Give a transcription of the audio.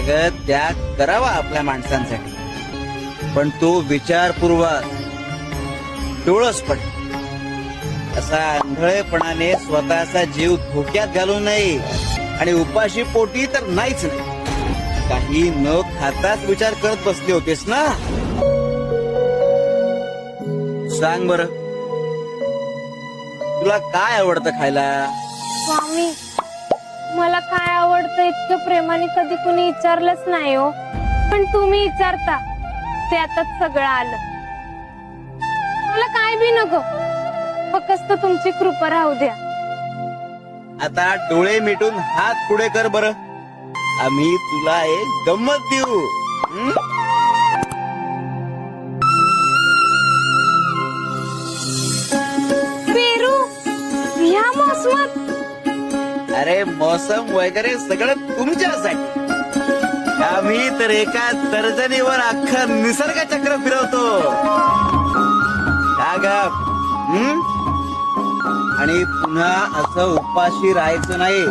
अगं त्याग करावा आपल्या माणसांसाठी, पण तो विचारपूर्वक डोळसपट असा आंधळेपणाने स्वतःचा जीव धोक्यात घालू नये. आणि उपाशी पोटी तर नाहीच नाही. काही न खाताच विचार करत बसले होतेस ना. सांग बर, तुला काय आवडतं खायला? स्वामी, मला काय आवडतं इतकं प्रेमाने कधी कुणी विचारलंच नाही हो. पण तुम्ही विचारता त्यातच सगळं आलं. मला काय बी नको, फक्त तुमची कृपा राहू द्या. आता डोळे मिटून हात पुढे कर बर, आम्ही तुला एक गंमत देऊ. पेरू ह्या मोसमात? अरे मौसम वगैरे सगळं तुमच्यासाठी. आम्ही तर एका तर्जनीवर अख्खं निसर्ग चक्र फिरवतो. आणि पुन्हा असं उपाशी राहायचं नाही.